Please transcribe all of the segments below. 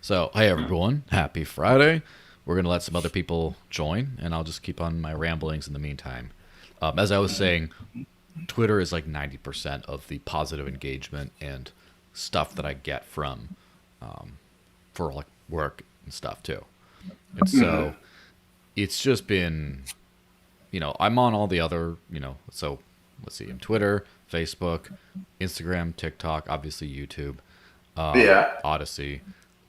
So, hey everyone, happy Friday. We're going to let some other people join, and I'll just keep on my ramblings in the meantime. As I was saying, Twitter is like 90% of the positive engagement and stuff that I get from for like work and stuff too. And so it's just been, I'm on all the other, so let's see, I'm Twitter, Facebook, Instagram, TikTok, obviously YouTube, Yeah. Odyssey,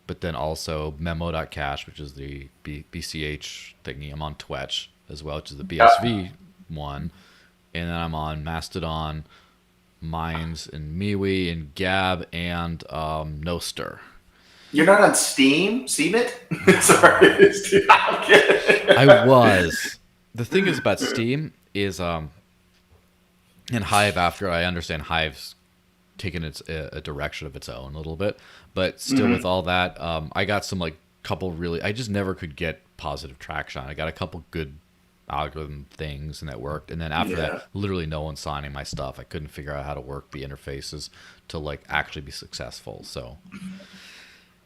but then also memo.cash, which is the BCH thingy. I'm on Twitch as well, which is the BSV one. And then I'm on Mastodon, Minds, and MeWe, and Gab, and Noster. You're not on Steam? Steam it? Sorry. I'm kidding. I was. The thing is about Steam is, and Hive, after I understand Hive's taken a direction of its own a little bit, but still with all that, I got some like couple really, I just never could get positive traction. I got a couple good algorithm things and that worked, and then after that, literally no one signing my stuff. I couldn't figure out how to work the interfaces to like actually be successful. So Well,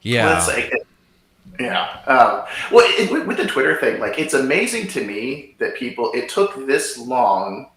yeah. it's like, yeah. With the Twitter thing, like, it's amazing to me that it took this long,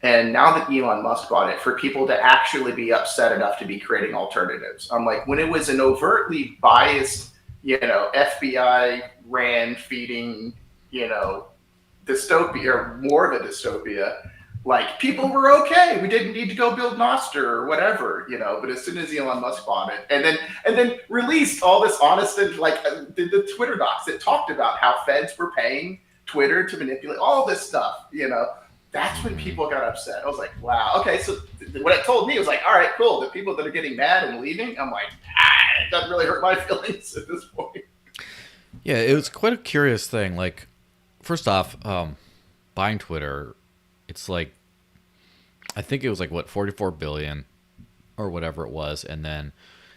and now that Elon Musk bought it, for people to actually be upset enough to be creating alternatives. I'm like, when it was an overtly biased, FBI ran feeding, dystopia, or more of a dystopia, like, people were okay. We didn't need to go build Nostr or whatever, But as soon as Elon Musk bought it, and then released all this honest and like the Twitter docs that talked about how feds were paying Twitter to manipulate all this stuff, that's when people got upset. I was like, wow, okay. So what it told me was like, all right, cool. The people that are getting mad and leaving, I'm like, it doesn't really hurt my feelings at this point. Yeah, it was quite a curious thing. Like, first off, buying Twitter, it's like, I think it was like what, 44 billion or whatever it was, and then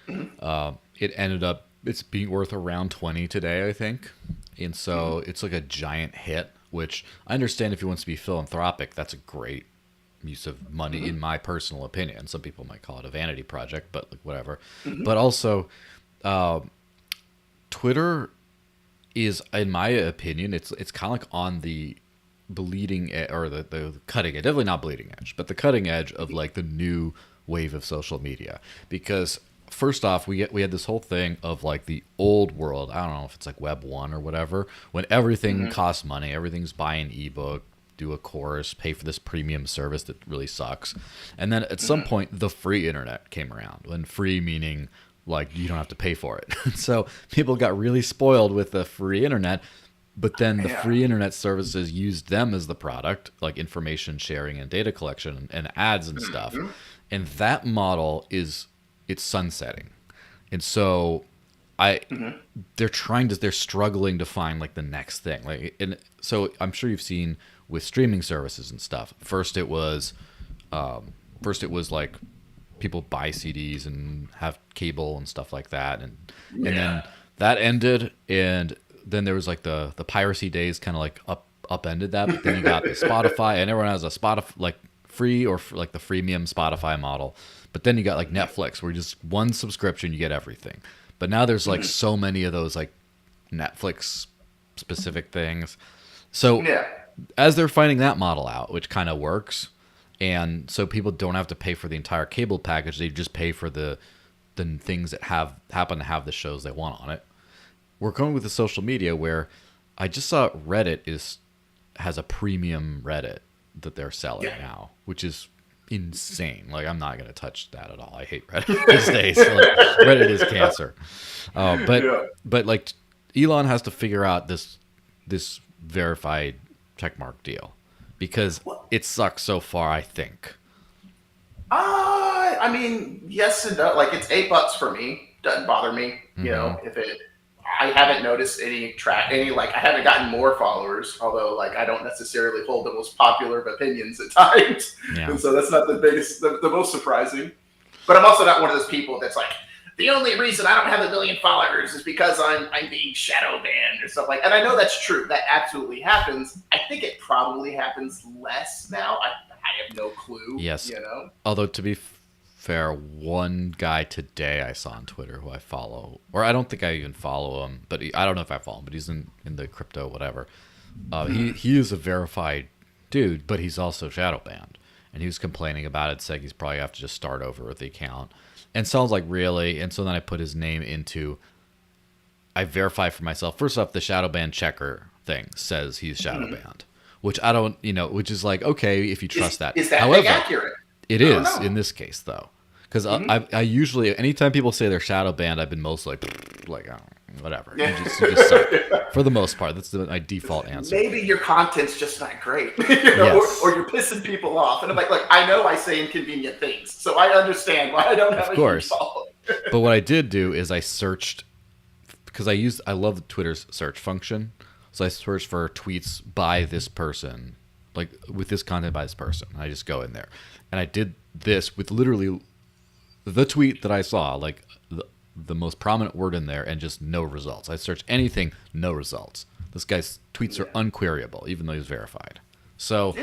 it ended up it's being worth around 20 today, I think. And so it's like a giant hit, which I understand if he wants to be philanthropic, that's a great use of money in my personal opinion. Some people might call it a vanity project, but like whatever. But also, Twitter is, in my opinion, it's kind of like on the bleeding or the cutting edge, definitely not bleeding edge, but the cutting edge of like the new wave of social media. Because first off, we had this whole thing of like the old world. I don't know if it's like Web 1 or whatever, when everything costs money, everything's buy an ebook, do a course, pay for this premium service that really sucks. And then at some point, the free internet came around, and free meaning like you don't have to pay for it. So people got really spoiled with the free internet, but then the free internet services used them as the product, like information sharing and data collection and ads and stuff. And that model it's sunsetting. And so they're struggling to find like the next thing. Like, and so I'm sure you've seen with streaming services and stuff. First it was like people buy CDs and have cable and stuff like that, and then that ended, and then there was like the piracy days kind of like upended that. But then you got the Spotify, and everyone has a Spotify like free or like the freemium Spotify model. But then you got like Netflix, where just one subscription you get everything. But now there's like so many of those like Netflix specific things. So as they're finding that model out, which kind of works, and so people don't have to pay for the entire cable package, they just pay for the things that happen to have the shows they want on it. We're going with the social media, where I just saw Reddit has a premium Reddit that they're selling now, which is insane. Like, I'm not going to touch that at all. I hate Reddit these days. Like, Reddit is cancer. But like Elon has to figure out this verified checkmark deal, because it sucks so far, I think. I mean, yes and no. Like, it's $8 for me. Doesn't bother me. I haven't noticed any like, I haven't gotten more followers, although like I don't necessarily hold the most popular of opinions at times. Yeah. And so that's not the most surprising. But I'm also not one of those people that's like, the only reason I don't have 1 million followers is because I'm being shadow banned or stuff like. And I know that's true. That absolutely happens. I think it probably happens less now. I have no clue. Yes. Although to be fair, one guy today I saw on Twitter who I follow, or I don't think I even follow him, but I don't know if I follow him, but he's in the crypto whatever. He is a verified dude, but he's also shadow banned, and he was complaining about it, saying he's probably have to just start over with the account. And sounds like really, and so then I put his name into. I verify for myself. First off, the shadow ban checker thing says he's shadow banned, which I don't, which is like okay if you trust that. Is that However, accurate? It is in this case though, because I usually anytime people say they're shadow banned, I've been mostly like oh, whatever. You just for the most part, that's my default answer. Maybe your content's just not great, Yes. or you're pissing people off. And I'm like, look, I know I say inconvenient things, so I understand why I don't have a huge following. But what I did do is I searched because I love Twitter's search function, so I searched for tweets by this person, like with this content by this person. I just go in there, and I did this with literally the tweet that I saw, like the most prominent word in there, and just no results. I searched anything, no results. This guy's tweets are unqueryable, even though he's verified. So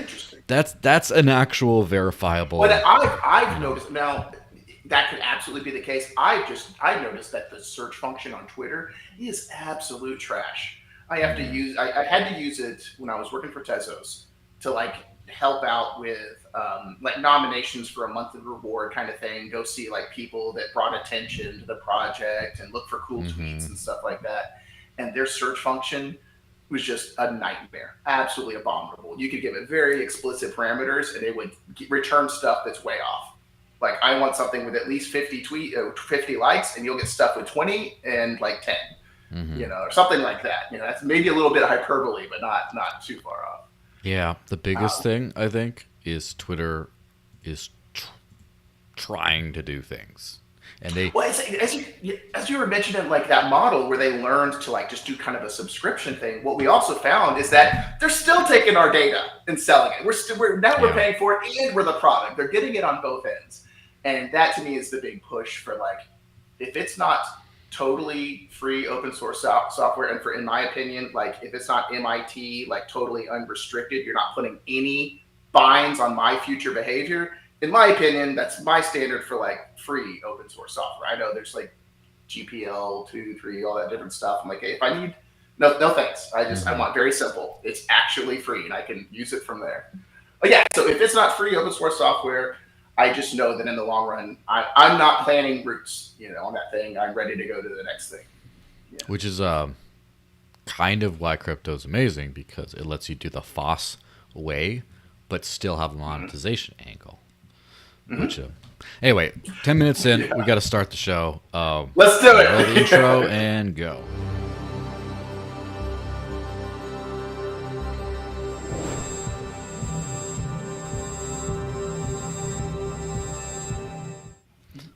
that's an actual verifiable. But I've noticed now that could absolutely be the case. I've noticed that the search function on Twitter is absolute trash. I had to use it when I was working for Tezos to like help out with like nominations for a monthly reward kind of thing. Go see like people that brought attention to the project and look for cool tweets and stuff like that. And their search function was just a nightmare, absolutely abominable. You could give it very explicit parameters and it would return stuff that's way off. Like I want something with at least 50 likes, and you'll get stuff with 20 and like 10, or something like that. That's maybe a little bit of hyperbole, but not too far off. Yeah, the biggest thing I think is Twitter is trying to do things, and they. Well, as you were mentioning, like that model where they learned to like just do kind of a subscription thing. What we also found is that they're still taking our data and selling it. We're paying for it, and we're the product. They're getting it on both ends, and that to me is the big push for like, if it's not totally free open source software, and in my opinion, like if it's not MIT, like totally unrestricted, you're not putting any binds on my future behavior. In my opinion, that's my standard for like free open source software. I know there's like GPL 2, 3, all that different stuff. I'm like, hey, if I need, no thanks. I want very simple. It's actually free and I can use it from there. But yeah, so if it's not free open source software, I just know that in the long run, I'm not planning routes, on that thing. I'm ready to go to the next thing. Yeah. Which is kind of why crypto is amazing, because it lets you do the FOSS way, but still have a monetization angle. Which, anyway, 10 minutes in, we got to start the show. Let's do it. Roll the intro and go.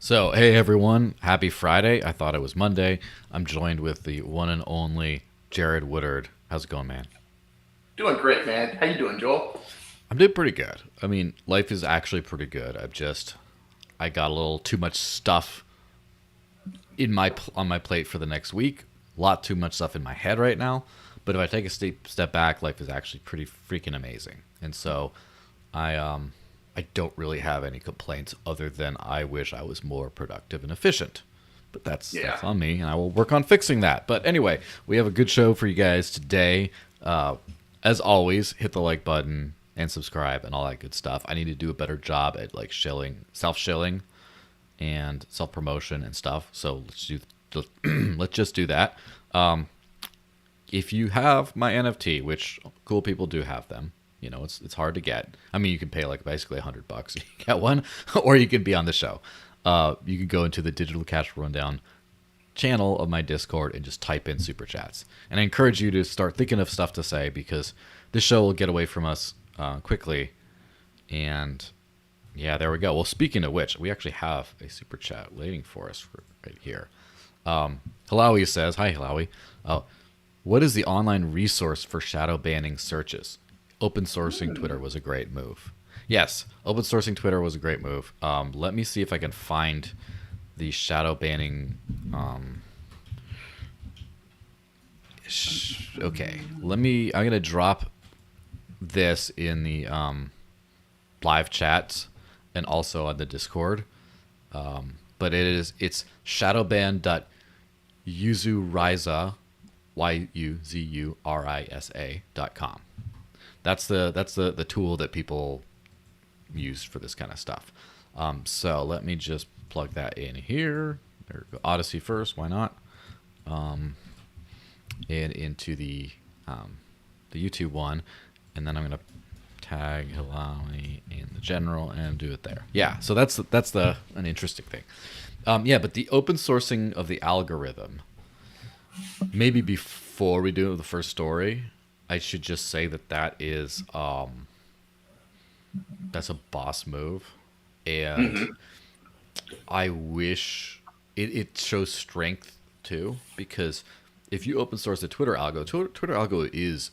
So, hey everyone, happy Friday. I thought it was Monday. I'm joined with the one and only Jarrod Woodard. How's it going, man? Doing great, man. How you doing, Joel? I'm doing pretty good. I mean, life is actually pretty good. I got a little too much stuff on my plate for the next week. A lot too much stuff in my head right now. But if I take a step back, life is actually pretty freaking amazing. And so I don't really have any complaints other than I wish I was more productive and efficient. But that's on me, and I will work on fixing that. But anyway, we have a good show for you guys today. As always, hit the like button and subscribe and all that good stuff. I need to do a better job at like self-shilling and self-promotion and stuff. So let's just do that. If you have my NFT, which cool people do have them, it's hard to get. I mean, you can pay like basically $100 to get one, or you could be on the show. You can go into the Digital Cash Rundown channel of my Discord and just type in super chats. And I encourage you to start thinking of stuff to say, because this show will get away from us quickly. And yeah, there we go. Well, speaking of which, we actually have a super chat waiting for us right here. Hilawe says, hi Hilawe. What is the online resource for shadow banning searches? Open sourcing Twitter was a great move. Yes, open sourcing Twitter was a great move. Let me see if I can find the shadow banning. Okay, I'm gonna drop this in the live chat and also on the Discord. But it's shadowban.yuzurisa, YUZURISA.com. That's the tool that people use for this kind of stuff. So let me just plug that in here. There we go. Odyssey first, why not? And into the YouTube one, and then I'm gonna tag Hilawe in the general and do it there. Yeah, so that's an interesting thing. But the open sourcing of the algorithm, maybe before we do the first story, I should just say that is that's a boss move, and I wish it shows strength too, because if you open source the Twitter algo, Twitter algo is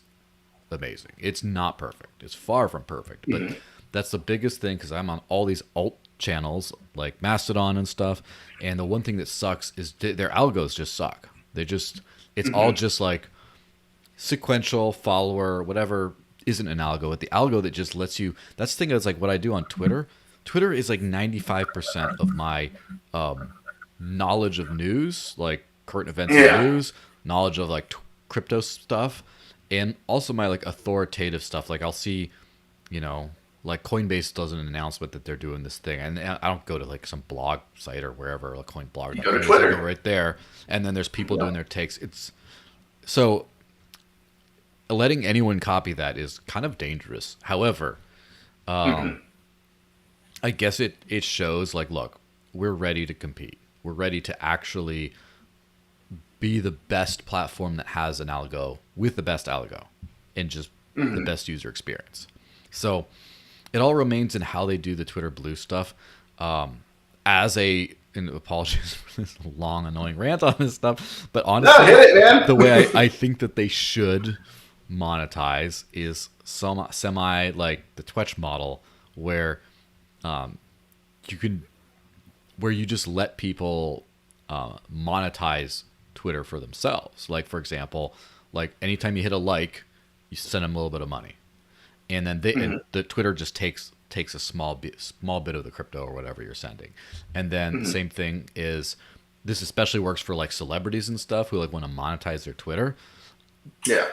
amazing. It's not perfect. It's far from perfect, but that's the biggest thing, because I'm on all these alt channels like Mastodon and stuff, and the one thing that sucks is their algos just suck. It's all just like sequential follower, whatever isn't an algo. But the algo that just lets you, that's the thing is like what I do on Twitter. Twitter is like 95% of my knowledge of news, like current events and news, knowledge of like crypto stuff, and also my like authoritative stuff. Like I'll see, like Coinbase does an announcement that they're doing this thing, and I don't go to like some blog site or wherever, like Coinblog. You go to Twitter. I go right there, and then there's people doing their takes. It's so letting anyone copy that is kind of dangerous. However, I guess it shows like, look, we're ready to compete. We're ready to actually be the best platform that has an algo with the best algo and just the best user experience. So it all remains in how they do the Twitter Blue stuff. And apologies for this long, annoying rant on this stuff, but honestly, hit it, man. The way I think that they should monetize is semi like the Twitch model, where you just let people monetize Twitter for themselves. Like, for example, like anytime you hit a like, you send them a little bit of money, and then and the Twitter just takes a small bit of the crypto or whatever you're sending. And then the same thing is, this especially works for like celebrities and stuff who like want to monetize their Twitter. Yeah.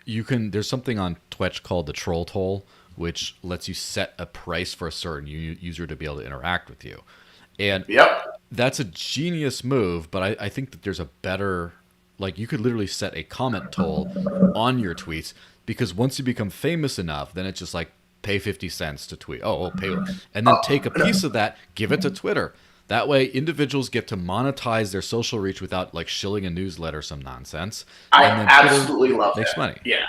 There's something on Twitch called the troll toll, which lets you set a price for a certain user to be able to interact with you. And that's a genius move, but I think that there's a better, like you could literally set a comment toll on your tweets, because once you become famous enough, then it's just like pay 50 cents to tweet. Oh, pay, and then take a piece of that, give it to Twitter. That way, individuals get to monetize their social reach without like shilling a newsletter, some nonsense. I and then absolutely love makes that. money. Yeah.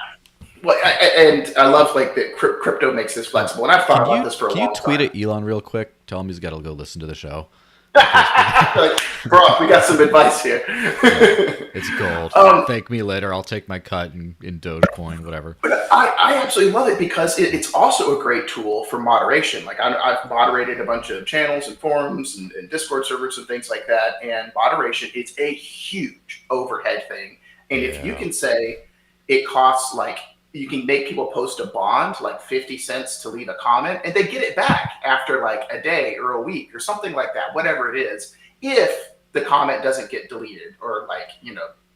Well, and I love like that crypto makes this flexible, and I've thought about this for a long time. Can you tweet at Elon real quick? Tell him he's got to go listen to the show. Like, bro, we got some advice here. It's gold. Thank me later. I'll take my cut in Dogecoin, whatever. But I absolutely love it, because it's also a great tool for moderation. Like I've moderated a bunch of channels and forums and Discord servers and things like that. And moderation, it's a huge overhead thing. And if you can say it costs like, you can make people post a bond, like 50 cents to leave a comment, and they get it back after like a day or a week or something like that, whatever it is, if the comment doesn't get deleted or like,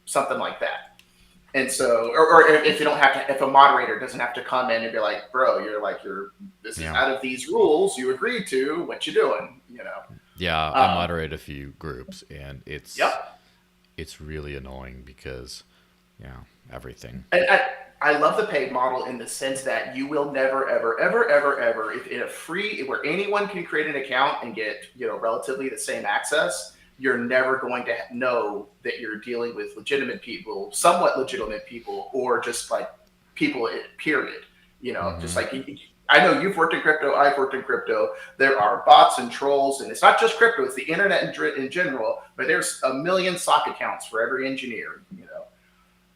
something like that. And so, or if you don't have to, if a moderator doesn't have to come in and be like, bro, this is out of these rules you agreed to, what you doing, Yeah, I moderate a few groups, and it's really annoying because, everything. And I love the paid model in the sense that you will never, ever, ever, ever, ever, if in a free, where anyone can create an account and get, relatively the same access, you're never going to know that you're dealing with legitimate people, somewhat legitimate people, or just like people, period. Just like, I know you've worked in crypto, I've worked in crypto. There are bots and trolls, and it's not just crypto, it's the internet in general, but there's a million sock accounts for every engineer,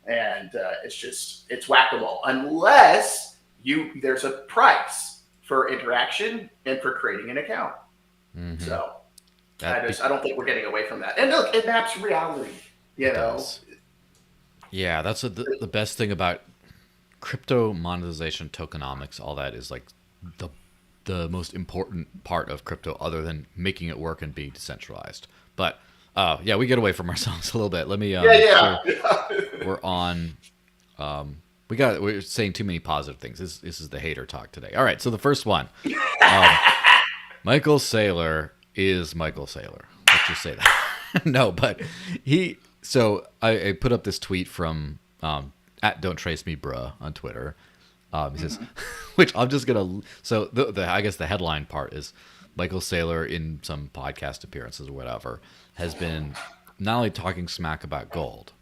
And it's whack-a-mole, unless there's a price for interaction and for creating an account. So I don't think we're getting away from that. And look, it maps reality, Yeah, that's the best thing about crypto monetization, tokenomics, all that is like the the most important part of crypto, other than making it work and being decentralized. But yeah, we get away from ourselves a little bit. Let me. We're on. We're saying too many positive things. This is the hater talk today. All right, so the first one, Michael Saylor is Michael Saylor. Let's just say that. No, but he. So I put up this tweet from at Don't Trace Me Bruh on Twitter. He says, which I'm just gonna. So the I guess the headline part is Michael Saylor in some podcast appearances or whatever has been not only talking smack about gold,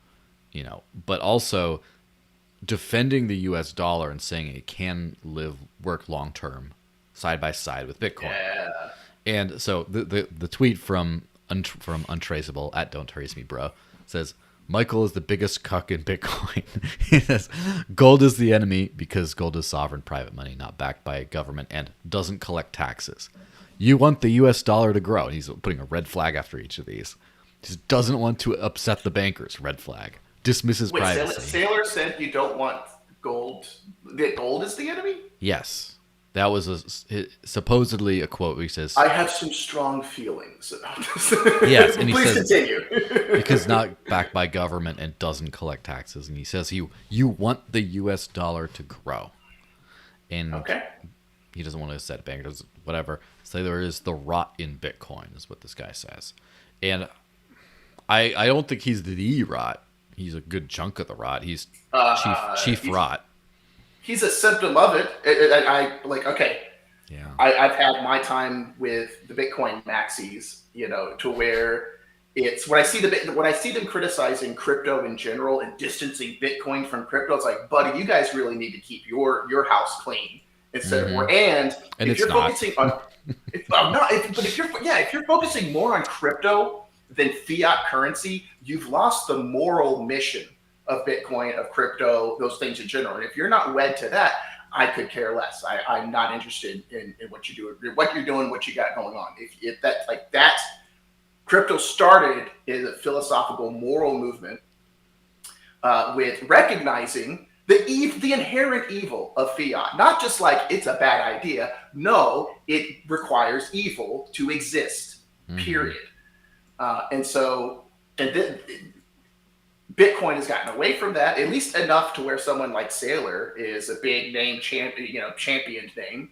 but also defending the U.S. dollar and saying it can work long term, side by side with Bitcoin. Yeah. And so the tweet from Untraceable at Don't Trace Me Bro says, Michael is the biggest cuck in Bitcoin. He says, gold is the enemy because gold is sovereign private money, not backed by a government, and doesn't collect taxes. You want the U.S. dollar to grow. And he's putting a red flag after each of these. He just doesn't want to upset the bankers. Red flag. Dismisses privacy. Saylor said you don't want gold. That gold is the enemy? Yes. That was supposedly a quote where he says, I have some strong feelings about this. Yes, and he Please says, continue. because not backed by government and doesn't collect taxes. And he says you want the U.S. dollar to grow. And okay. He doesn't want to set bankers, whatever. Saylor is the rot in Bitcoin, is what this guy says. And I don't think he's the rot. He's a good chunk of the rot. He's chief rot. He's a symptom of it. Okay. Yeah. I've had my time with the Bitcoin maxis, to where it's when I see them criticizing crypto in general and distancing Bitcoin from crypto, it's like, buddy, you guys really need to keep your house clean instead of more. And if you're focusing on, if you're focusing more on crypto than fiat currency, you've lost the moral mission of Bitcoin, of crypto, those things in general. And if you're not wed to that, I could care less. I'm not interested in what you do, what you're doing, what you got going on. If that crypto started as a philosophical, moral movement with recognizing the inherent evil of fiat, not just like it's a bad idea. No, it requires evil to exist. Period. Bitcoin has gotten away from that, at least enough to where someone like Saylor is a big name, championed name.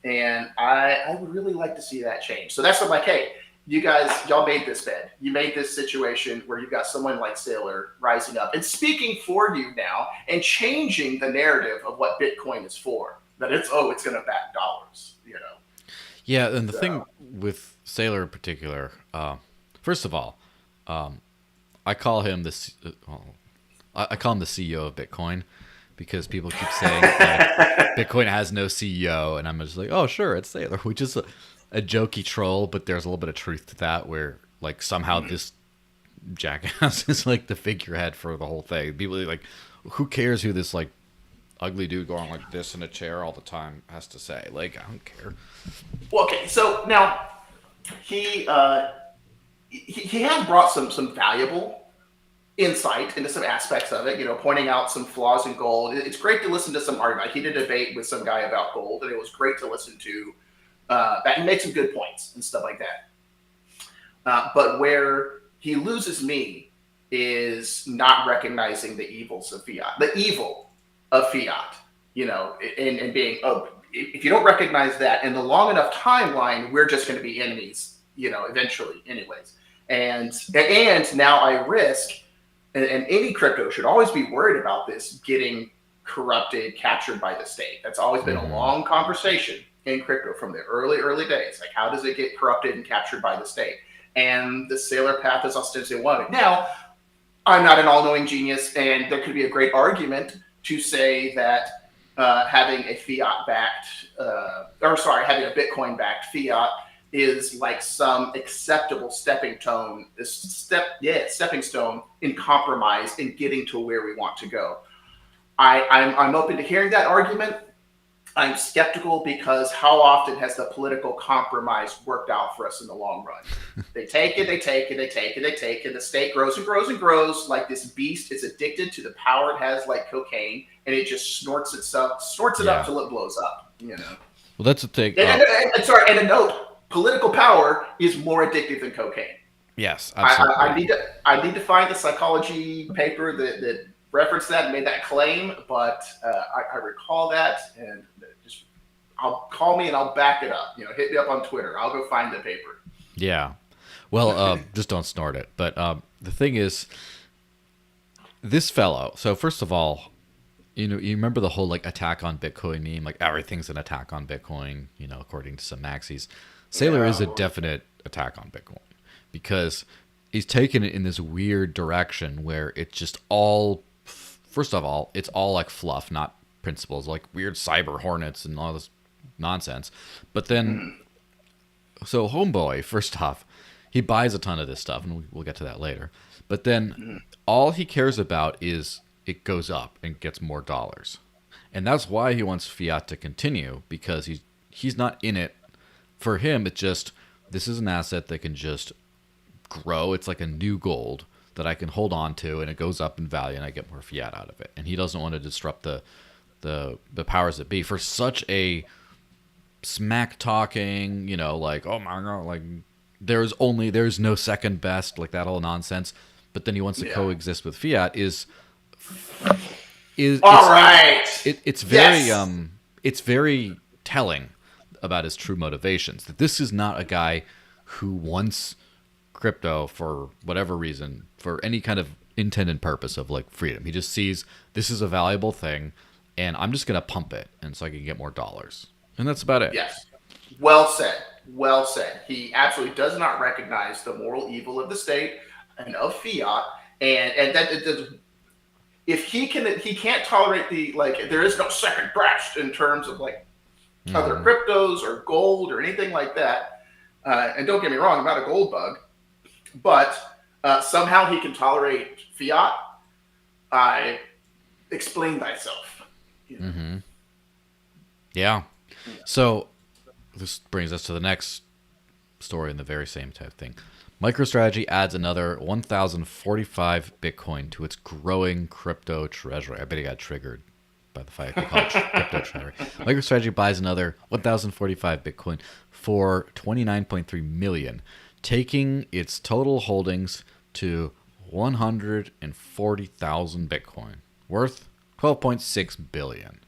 And I would really like to see that change. So that's what I'm like, hey, y'all made this bed. You made this situation where you've got someone like Saylor rising up and speaking for you now and changing the narrative of what Bitcoin is for. That it's going to back dollars, Yeah, and the thing with Saylor in particular, first of all, I call him the CEO of Bitcoin because people keep saying that Bitcoin has no CEO, and I'm just like, oh sure, it's Saylor, which is a jokey troll, but there's a little bit of truth to that, where like somehow this jackass is like the figurehead for the whole thing. People are like, who cares who this like ugly dude going like this in a chair all the time has to say? Like, I don't care. Well, okay, so now he has brought some valuable insight into some aspects of it, pointing out some flaws in gold. It's great to listen to some argument. He did a debate with some guy about gold, and it was great to listen to. That he made some good points and stuff like that. But where he loses me is not recognizing the evils of fiat, the evil of fiat, and being, if you don't recognize that in the long enough timeline, we're just going to be enemies, eventually anyways. And now I risk, and any crypto should always be worried about this getting corrupted, captured by the state. That's always been a long conversation in crypto from the early days. Like, how does it get corrupted and captured by the state? And the Saylor path is ostensibly one. Now, I'm not an all-knowing genius, and there could be a great argument to say that having a Bitcoin-backed fiat is like some acceptable stepping stone in compromise in getting to where we want to go. I'm open to hearing that argument. I'm skeptical because how often has the political compromise worked out for us in the long run? They take it. The state grows and grows and grows like this beast. It's addicted to the power it has like cocaine, and it just snorts it up till it blows up. Well, that's the thing. And a note: political power is more addictive than cocaine. Yes, absolutely. I need to find the psychology paper that referenced that and made that claim, but I recall that, and just call me and I'll back it up. Hit me up on Twitter. I'll go find the paper. Yeah. Well, just don't snort it. But the thing is, this fellow. So first of all, you remember the whole like attack on Bitcoin meme, like everything's an attack on Bitcoin. According to some maxis, Saylor is a definite attack on Bitcoin because he's taken it in this weird direction where it's just all. First of all, it's all like fluff, not principles, like weird cyber hornets and all this nonsense. But then, so homeboy, first off, he buys a ton of this stuff, and we'll get to that later. But then all he cares about is it goes up and gets more dollars. And that's why he wants fiat to continue, because he's not in it. For him, it's just, this is an asset that can just grow. It's like a new gold that I can hold on to, and it goes up in value, and I get more fiat out of it. And he doesn't want to disrupt the powers that be for such a smack talking, like, oh my god, like there's no second best, like that whole nonsense. But then he wants to coexist with fiat is all right. It's very it's very telling about his true motivations, that this is not a guy who wants crypto for whatever reason, for any kind of intended purpose of like freedom. He just sees this is a valuable thing, and I'm just gonna pump it, and so I can get more dollars, and that's about it. Yes, well said. Well said. He absolutely does not recognize the moral evil of the state and of fiat, and that if he can't tolerate there is no second best in terms of like other cryptos or gold or anything like that. And don't get me wrong, I'm not a gold bug, but somehow he can tolerate fiat. Explain thyself. Yeah. So this brings us to the next story in the very same type of thing. MicroStrategy adds another 1,045 Bitcoin to its growing crypto treasury. I bet he got triggered by the fact they call it crypto treasury. MicroStrategy buys another 1,045 Bitcoin for $29.3 million, taking its total holdings to 140,000 Bitcoin, worth $12.6 billion.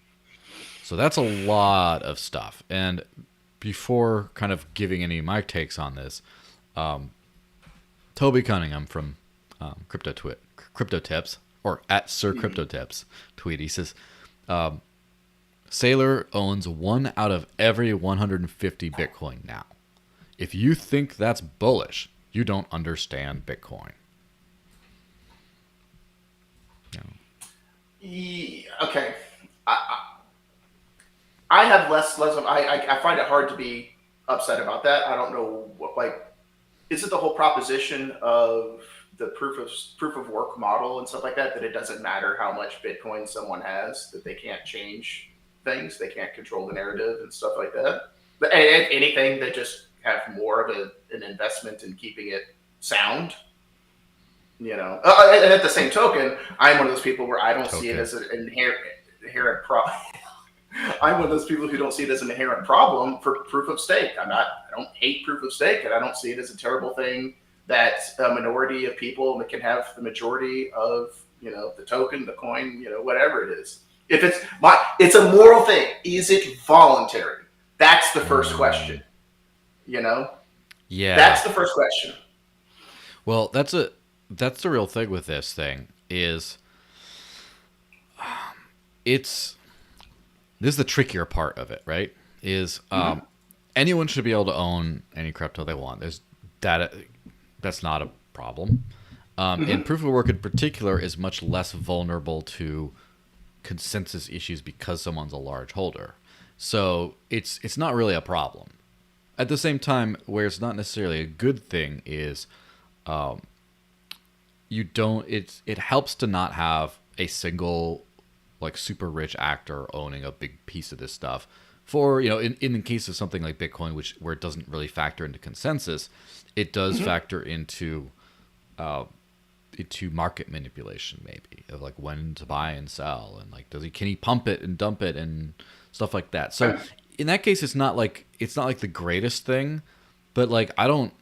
So that's a lot of stuff. And before kind of giving any of my takes on this, Toby Cunningham from Crypto Tips, or at Sir Crypto Tips, tweet. He says, Saylor owns 1 out of every 150 Bitcoin now. If you think that's bullish, you don't understand Bitcoin. Okay. I have less of, I find it hard to be upset about that. I don't know is it the whole proposition of the proof of work model and stuff like that it doesn't matter how much Bitcoin someone has, that they can't change things, they can't control the narrative and stuff like that. But anything that just have more of an investment in keeping it sound, and at the same token, I'm one of those people where I don't see it as an inherent problem. I'm one of those people who don't see it as an inherent problem for proof of stake. I don't hate proof of stake, and I don't see it as a terrible thing that a minority of people can have the majority of, the token, the coin, whatever it is. If it's a moral thing. Is it voluntary? That's the first question. Yeah. That's the first question. Well, that's the real thing with this thing is this is the trickier part of it, right? Is anyone should be able to own any crypto they want. There's data. That's not a problem. And proof of work in particular is much less vulnerable to consensus issues because someone's a large holder. So it's not really a problem. At the same time, where it's not necessarily a good thing is it helps to not have a single like super rich actor owning a big piece of this stuff. For in the case of something like Bitcoin, where it doesn't really factor into consensus, it does factor into market manipulation, maybe, of like when to buy and sell, and like can he pump it and dump it and stuff like that. So in that case, it's not like the greatest thing, but like I don't.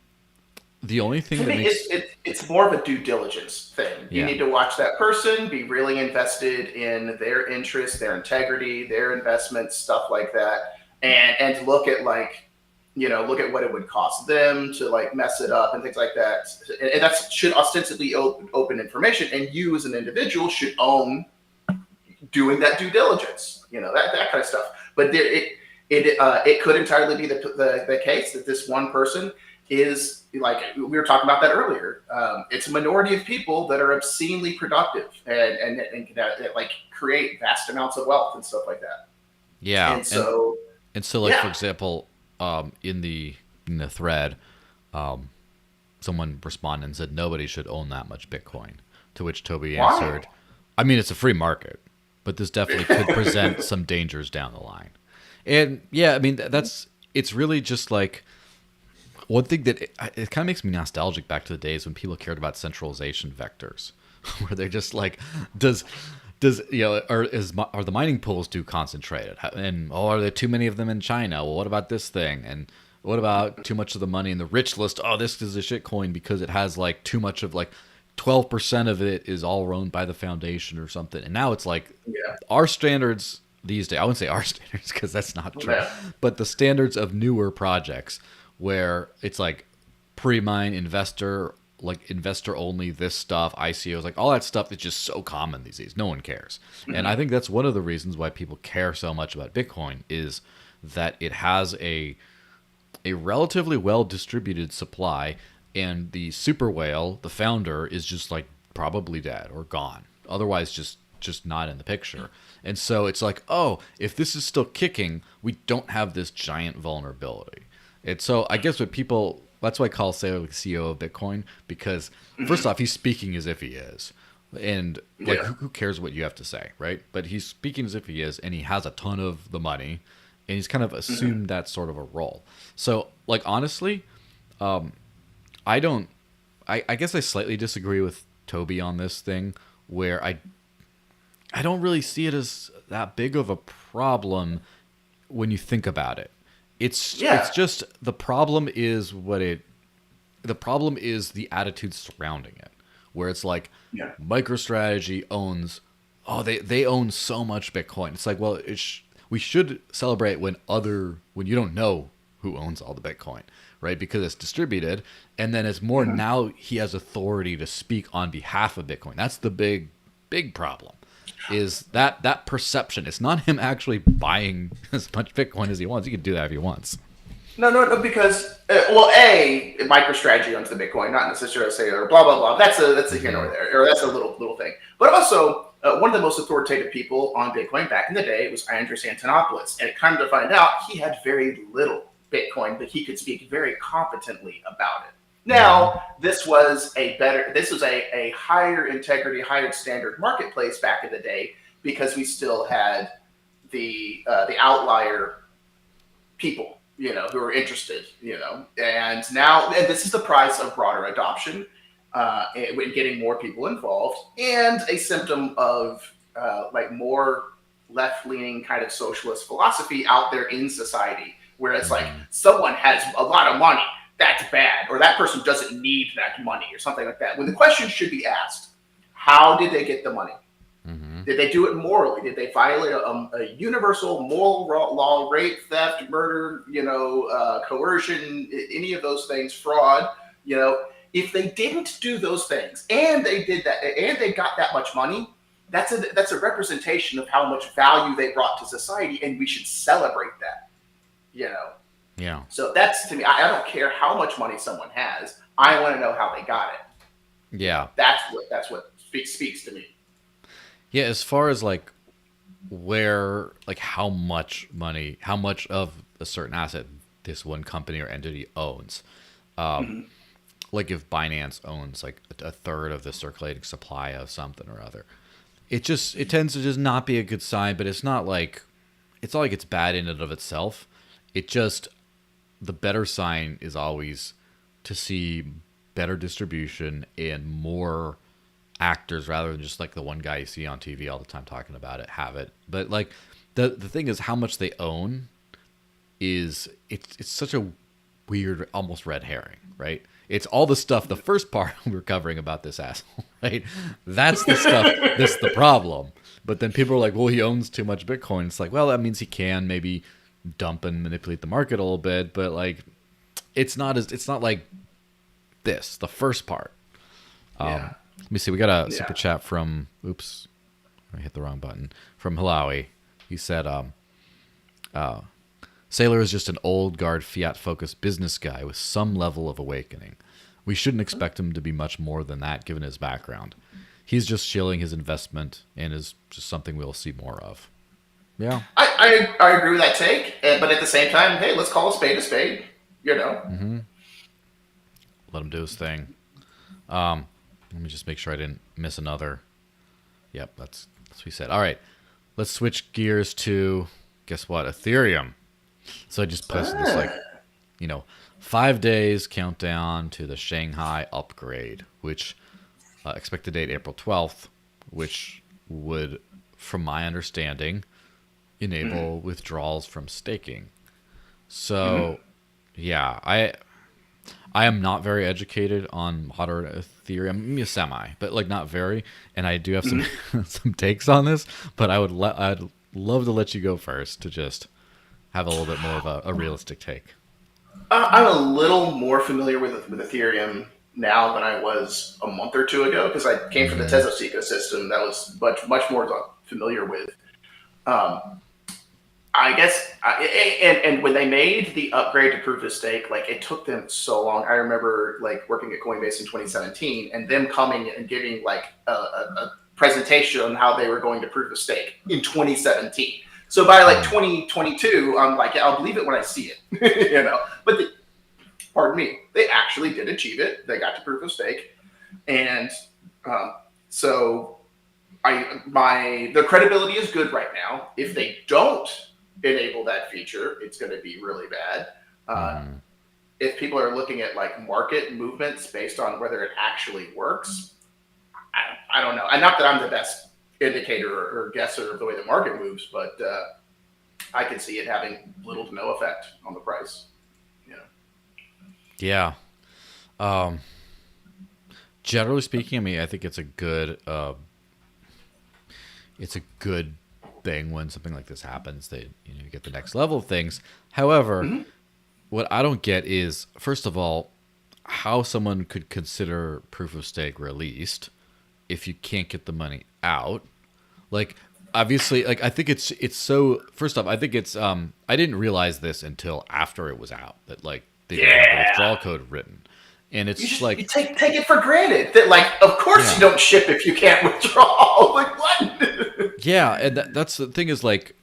The only thing to that me, makes it's more of a due diligence thing. You need to watch that person, be really invested in their interests, their integrity, their investments, stuff like that, and look at like, look at what it would cost them to like mess it up and things like that. And that should ostensibly open information, and you as an individual should own doing that due diligence, that kind of stuff. But it could entirely be the case that this one person is, like we were talking about that earlier. It's a minority of people that are obscenely productive and like create vast amounts of wealth and stuff like that. Yeah. And so like, for example, in the thread, someone responded and said nobody should own that much Bitcoin, to which Toby answered, I mean, it's a free market, but this definitely could present some dangers down the line. And yeah, I mean, it's really just like one thing that it kind of makes me nostalgic back to the days when people cared about centralization vectors, where they're just like, are the mining pools too concentrated? And are there too many of them in China? Well, what about this thing? And what about too much of the money in the rich list? Oh, this is a shit coin because it has like too much of like 12% of it is all owned by the foundation or something. And now it's like our standards these days, I wouldn't say our standards because that's not true, but the standards of newer projects where it's like pre-mine investor only, this stuff, ICOs, like all that stuff is just so common these days. No one cares. Mm-hmm. And I think that's one of the reasons why people care so much about Bitcoin is that it has a relatively well-distributed supply, and the super whale, the founder, is just like probably dead or gone. Otherwise just not in the picture. And so it's like, oh, if this is still kicking, we don't have this giant vulnerability. And so I guess that's why I call Saylor the CEO of Bitcoin, because first off, he's speaking as if he is. And like, who cares what you have to say, right? But he's speaking as if he is, and he has a ton of the money, and he's kind of assumed that sort of a role. So like, honestly, I guess I slightly disagree with Toby on this thing, where I don't really see it as that big of a problem when you think about it. It's just the problem is the attitude surrounding it, where it's like MicroStrategy owns, they own so much Bitcoin. It's like, well, we should celebrate when you don't know who owns all the Bitcoin, right? Because it's distributed, and then it's more now he has authority to speak on behalf of Bitcoin. That's the big problem. Is that perception. It's not him actually buying as much Bitcoin as he wants. He can do that if he wants. No, because MicroStrategy owns the Bitcoin, not necessarily Saylor, blah blah blah. That's a here nor there, or that's a little thing. But also, one of the most authoritative people on Bitcoin back in the day was Andreas Antonopoulos, and it kind of to find out he had very little Bitcoin, but he could speak very competently about it. Now, this was a higher integrity, higher standard marketplace back in the day, because we still had the outlier people, who are interested, and this is the price of broader adoption, and getting more people involved, and a symptom of like more left-leaning kind of socialist philosophy out there in society, where it's like someone has a lot of money, that's bad, or that person doesn't need that money, or something like that. When the question should be asked, how did they get the money? Mm-hmm. Did they do it morally? Did they violate a universal moral law, rape, theft, murder, coercion, any of those things, fraud? If they didn't do those things, and they did that, and they got that much money, that's a representation of how much value they brought to society, and we should celebrate that. Yeah. So that's, to me, I don't care how much money someone has. I want to know how they got it. Yeah. That's what speaks to me. Yeah, as far as like how much money, how much of a certain asset this one company or entity owns. Like if Binance owns like a third of the circulating supply of something or other, it tends to just not be a good sign. But it's not like it's bad in and of itself. It just, the better sign is always to see better distribution and more actors, rather than just like the one guy you see on TV all the time talking about it, have it. But like the thing is how much they own it's such a weird, almost red herring, right? It's all the stuff, the first part we were covering about this asshole, right? That's the stuff that's the problem. But then people are like, well, he owns too much Bitcoin. It's like, well, that means he can maybe dump and manipulate the market a little bit, but like it's not like this, the first part. Let me see, we got a super chat from I hit the wrong button, from Hilawe. He said Saylor is just an old guard fiat focused business guy with some level of awakening. We shouldn't expect him to be much more than that given his background. He's just shilling his investment and is just something we'll see more of. Yeah. I agree with that take, but at the same time, hey, let's call a spade a spade, you know? Mm-hmm. Let him do his thing. Let me just make sure I didn't miss another. Yep, that's what he said. All right, let's switch gears to, guess what, Ethereum. So I just posted this, like, 5 days countdown to the Shanghai upgrade, which expected date April 12th, which would, from my understanding, enable withdrawals from staking. So, yeah, I am not very educated on modern Ethereum, semi, but like not very, and I do have some some takes on this. But I'd love to let you go first to just have a little bit more of a realistic take. I'm a little more familiar with Ethereum now than I was a month or two ago because I came from the Tezos ecosystem that was much more familiar with. I guess, and when they made the upgrade to proof of stake, like it took them so long. I remember like working at Coinbase in 2017 and them coming and giving like a presentation on how they were going to proof of stake in 2017. So by like 2022, I'm like, yeah, I'll believe it when I see it, But pardon me, they actually did achieve it. They got to proof of stake, and so the credibility is good right now. If they don't enable that feature, it's going to be really bad. If people are looking at like market movements based on whether it actually works, I don't know. And not that I'm the best indicator or guesser of the way the market moves, but I can see it having little to no effect on the price. Yeah. Generally speaking, I mean, I think it's a good thing when something like this happens, that you get the next level of things. However, what I don't get is, first of all, how someone could consider proof of stake released if you can't get the money out. Like, obviously, like I think it's so. First off, I think it's I didn't realize this until after it was out that like they didn't have the withdrawal code written. And it's just like, you take it for granted that, like, of course you don't ship if you can't withdraw. Like, what? Yeah, and that's the thing is, like,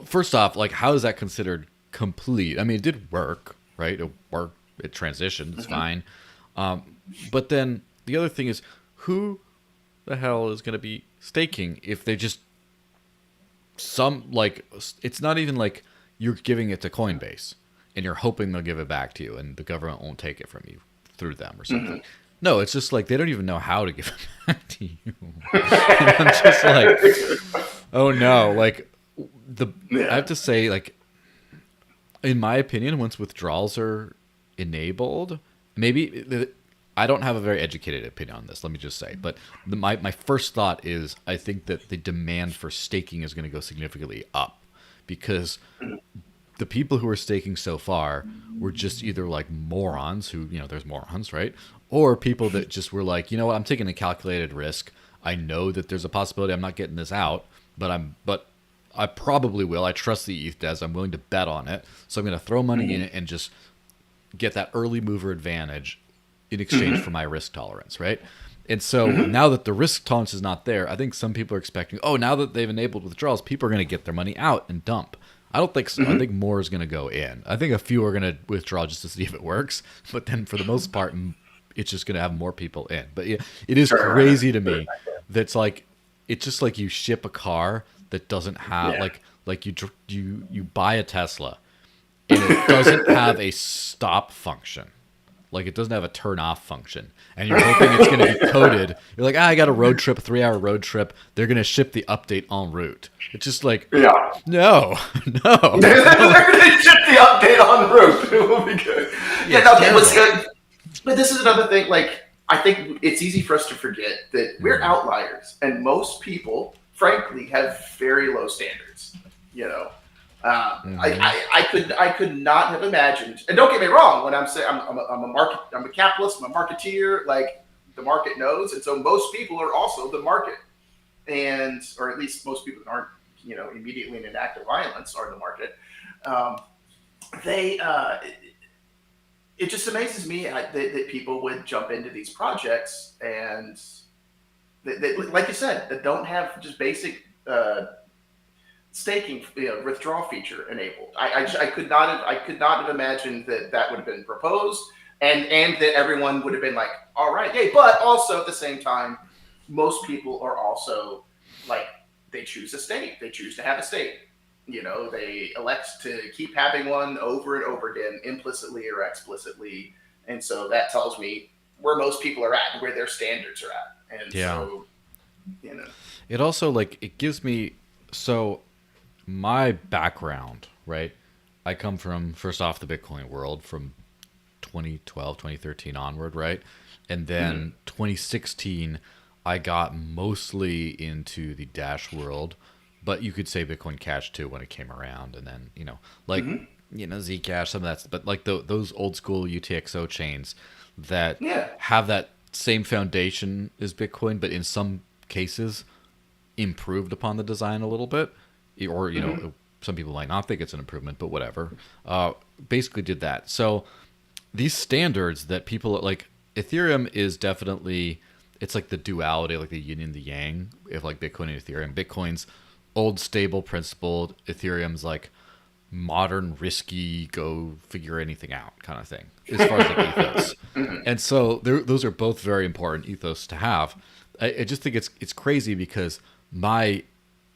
first off, like, how is that considered complete? I mean, it did work, right? It worked. It transitioned. It's fine. But then the other thing is, who the hell is going to be staking if they just it's not even like you're giving it to Coinbase and you're hoping they'll give it back to you and the government won't take it from you through them or something. No, it's just like they don't even know how to give it back to you. And I'm just like, oh no. Like, I have to say, like, in my opinion, once withdrawals are enabled, maybe I don't have a very educated opinion on this, let me just say. But my first thought is I think that the demand for staking is going to go significantly up because the people who are staking so far were just either like morons who, there's morons, right? Or people that just were like, what, I'm taking a calculated risk. I know that there's a possibility I'm not getting this out, but I probably will. I trust the ETH Des. I'm willing to bet on it. So I'm going to throw money in it and just get that early mover advantage in exchange for my risk tolerance, right? And so now that the risk tolerance is not there, I think some people are expecting, now that they've enabled withdrawals, people are going to get their money out and dump. I don't think so. I think more is going to go in. I think a few are going to withdraw just to see if it works. But then for the most part, it's just going to have more people in. But yeah, it is crazy to me that's like, it's just like you ship a car that doesn't have, like you buy a Tesla and it doesn't have a stop function. like it doesn't have a turn off function, and you're hoping it's going to be coded. You're like, I got a road trip, 3-hour road trip. They're going to ship the update en route. It's just like, no. They're going to ship the update en route. It will be good. It was good. But this is another thing. Like, I think it's easy for us to forget that we're outliers, and most people, frankly, have very low standards. I could not have imagined. And don't get me wrong, when I'm saying I'm a capitalist, I'm a marketeer. Like, the market knows, and so most people are also the market, or at least most people that aren't immediately in an act of violence are the market. It just amazes me that people would jump into these projects and they, like you said, that don't have just basic staking withdrawal feature enabled. I could not have imagined that would have been proposed and that everyone would have been like, all right, yay. But also at the same time, most people are also like, they choose a state. They choose to have a state. They elect to keep having one over and over again, implicitly or explicitly. And so that tells me where most people are at and where their standards are at. And so, It also, it gives me, so my background, right? I come from, first off, the Bitcoin world from 2012, 2013 onward, right? And then 2016, I got mostly into the Dash world. But you could say Bitcoin Cash too when it came around, and then Zcash, some of that. But those old school UTXO chains that have that same foundation as Bitcoin, but in some cases improved upon the design a little bit, or some people might not think it's an improvement, but whatever. Basically, did that. So these standards that people like, Ethereum is definitely, it's like the duality, like the yin and the yang of like Bitcoin and Ethereum. Bitcoin's old, stable, principled. Ethereum's like modern, risky, go figure anything out kind of thing, as far as like ethos. And so those are both very important ethos to have. I just think it's crazy because my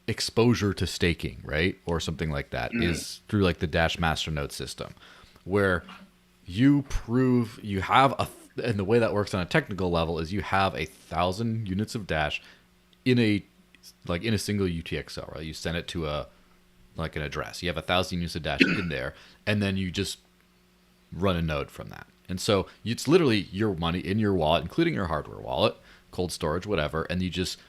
exposure to staking, right, or something like that, is through like the Dash Masternode system, where you prove you have and the way that works on a technical level is you have 1,000 units of Dash in a single UTXO, right? You send it to an address. You have 1,000 units of Dash in there, and then you just run a node from that. And so it's literally your money in your wallet, including your hardware wallet, cold storage, whatever, and you just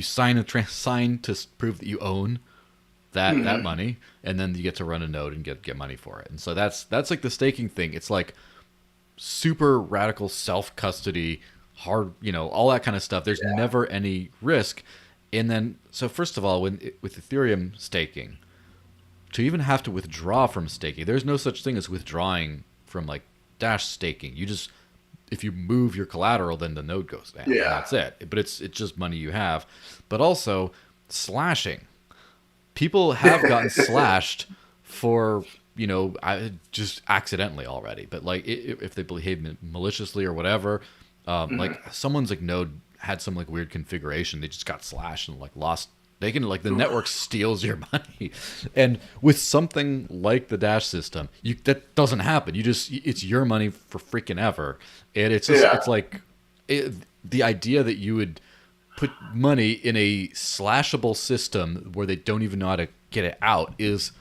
sign to prove that you own that money, and then you get to run a node and get money for it. And so that's like the staking thing. It's like super radical self-custody, hard, all that kind of stuff. There's never any risk. And then, so first of all, with Ethereum staking, to even have to withdraw from staking, there's no such thing as withdrawing from like Dash staking. You just, if you move your collateral, then the node goes down. Yeah. That's it. But it's just money you have. But also slashing. People have gotten slashed for, just accidentally already. But like if they behave maliciously or whatever, like someone's like node had some like weird configuration, they just got slashed and like lost. They can like the network steals your money, and with something like the Dash system, that doesn't happen. It's your money for freaking ever, and it's just it's like the idea that you would put money in a slashable system where they don't even know how to get it out is,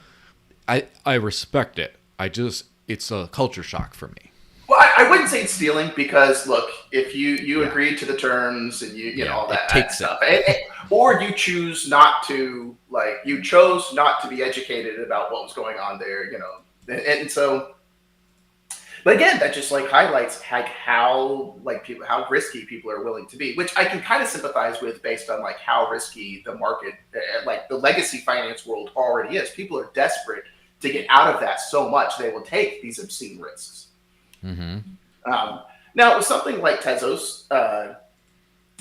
I respect it. It's a culture shock for me. Well, I wouldn't say it's stealing because, look, if you agreed to the terms and you know all that stuff, or you chose not to be educated about what was going on there, and so, but again, that just like highlights how risky people are willing to be, which I can kind of sympathize with based on like how risky the market, like the legacy finance world already is. People are desperate to get out of that so much they will take these obscene risks. Now, with something like Tezos,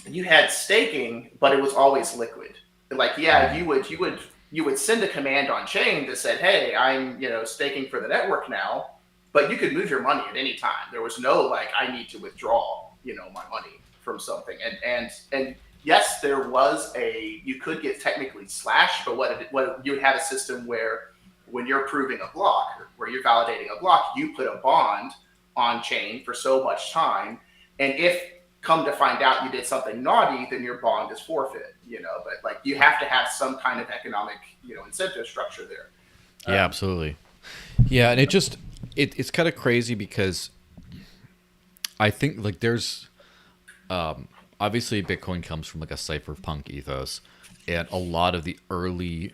you had staking, but it was always liquid. Like, you would send a command on chain that said, "Hey, I'm staking for the network now," but you could move your money at any time. There was no like, "I need to withdraw my money from something." And yes, there was you could get technically slashed, but what you had a system where when you're proving a block, where you're validating a block, you put a bond on chain for so much time, and if come to find out you did something naughty, then your bond is forfeit. But like you have to have some kind of economic incentive structure there. Yeah, absolutely. Yeah, and it's kind of crazy because I think like there's obviously Bitcoin comes from like a cypherpunk ethos, and a lot of the early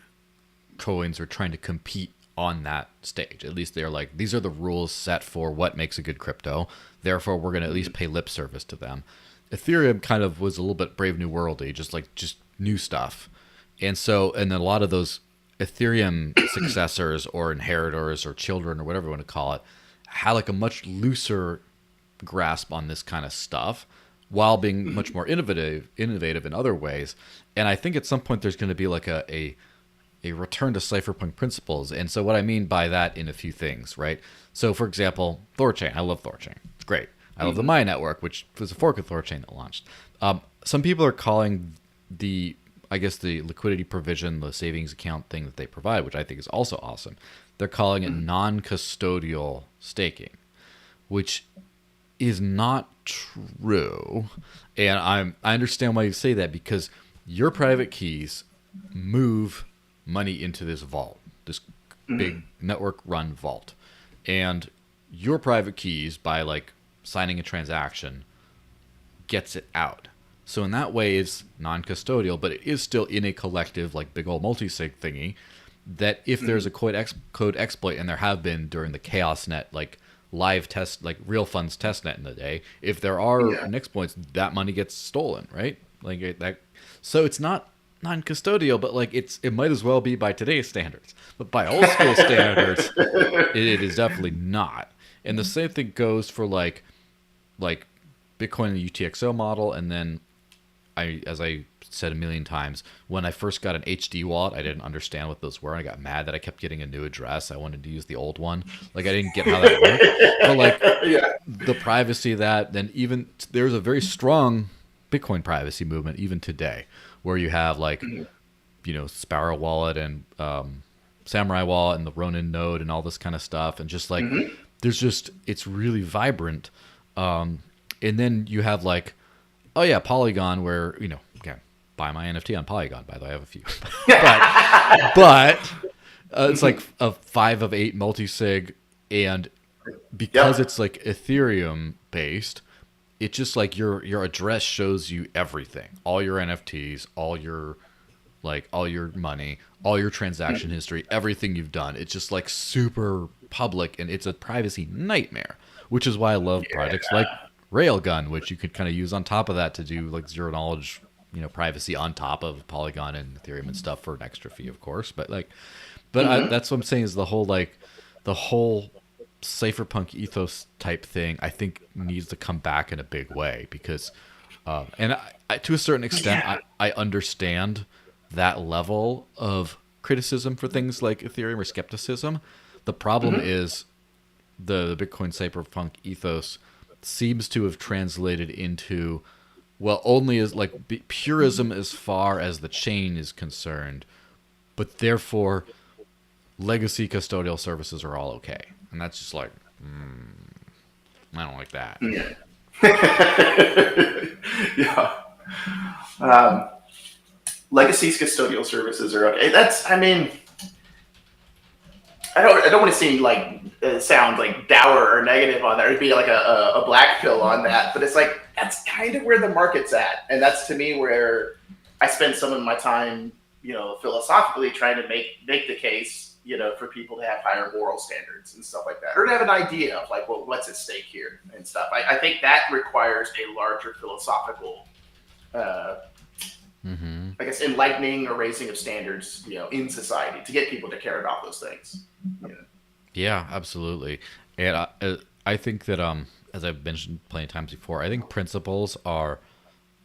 coins are trying to compete on that stage. At least they're like, these are the rules set for what makes a good crypto. Therefore, we're going to at least pay lip service to them. Ethereum kind of was a little bit Brave New Worldy, just new stuff. And then a lot of those Ethereum successors or inheritors or children or whatever you want to call it had like a much looser grasp on this kind of stuff while being much more innovative in other ways. And I think at some point there's going to be like a return to cypherpunk principles. And so what I mean by that in a few things, right? So for example, Thorchain. I love Thorchain. It's great. I love the Maya network, which was a fork of Thorchain that launched. Some people are calling the liquidity provision, the savings account thing that they provide, which I think is also awesome. They're calling it non-custodial staking, which is not true. And I understand why you say that, because your private keys move money into this vault, this big network run vault. And your private keys, by like signing a transaction, gets it out. So in that way it's non-custodial, but it is still in a collective, like big old multi-sig thingy, that if there's a code exploit, and there have been during the ChaosNet, like live test, like real funds testnet in the day, if there are exploits, that money gets stolen, right? Like that. So it's not non-custodial, but like it might as well be by today's standards. But by old school standards, it is definitely not. And the same thing goes for like Bitcoin and the UTXO model. And then as I said a million times, when I first got an HD wallet, I didn't understand what those were. I got mad that I kept getting a new address. I wanted to use the old one. Like I didn't get how that worked. But like the privacy of that, then even there's a very strong Bitcoin privacy movement even today, where you have like, Sparrow wallet and Samurai wallet and the Ronin node and all this kind of stuff. And just like, it's really vibrant. And then you have like, Polygon, where, buy my NFT on Polygon, by the way, I have a few. but it's like a 5 of 8 multi-sig. And because it's like Ethereum based, it's just like your address shows you everything, all your NFTs, all your money, all your transaction history, everything you've done. It's just like super public, and it's a privacy nightmare, which is why I love projects like Railgun, which you could kind of use on top of that to do like zero knowledge, privacy on top of Polygon and Ethereum and stuff for an extra fee, of course. But that's what I'm saying is the whole cypherpunk ethos type thing, I think needs to come back in a big way, because and I, to a certain extent, I understand that level of criticism for things like Ethereum or skepticism. The problem is the Bitcoin cypherpunk ethos seems to have translated into, well, only as like purism as far as the chain is concerned, but therefore legacy custodial services are all okay. And that's just like, I don't like that. Legacy custodial services are okay. I don't want to seem like sound like dour or negative on that. It'd be like a black pill on that, but it's like that's kind of where the market's at, and that's to me where I spend some of my time, philosophically trying to make the case, for people to have higher moral standards and stuff like that, or to have an idea of like, well, what's at stake here and stuff. I think that requires a larger philosophical, I guess, enlightening or raising of standards, in society to get people to care about those things. Yeah, absolutely. And I think that, as I've mentioned plenty of times before, I think principles are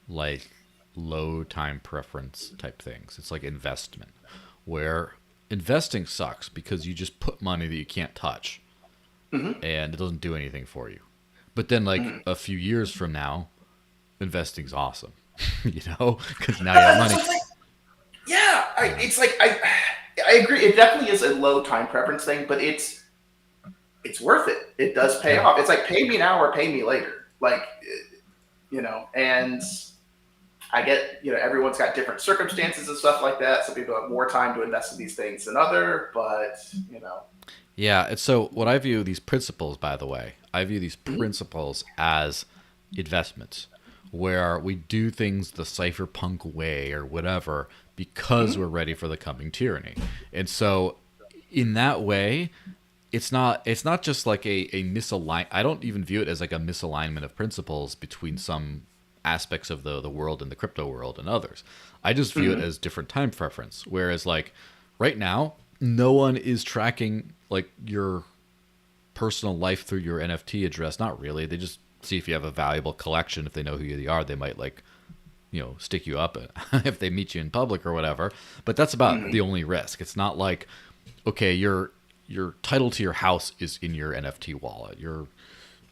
like low time preference type things. It's like investment, where investing sucks because you just put money that you can't touch, and it doesn't do anything for you. But then like a few years from now, investing's awesome, because now you have money. I agree. It definitely is a low time preference thing, but it's worth it. It does pay off. It's like, pay me now or pay me later. Like, and I get, everyone's got different circumstances and stuff like that. Some people have more time to invest in these things than other, but, Yeah. And so what I view these principles, by the way, I view these principles as investments where we do things the cypherpunk way or whatever because we're ready for the coming tyranny. And so in that way, it's not just like a misalign. I don't even view it as like a misalignment of principles between some aspects of the world and the crypto world and others. I just view it as different time preference. Whereas like right now, no one is tracking like your personal life through your NFT address. Not really. They just see if you have a valuable collection. If they know who you are, they might like, stick you up if they meet you in public or whatever. But that's about the only risk. It's not like, okay, your title to your house is in your NFT wallet. Your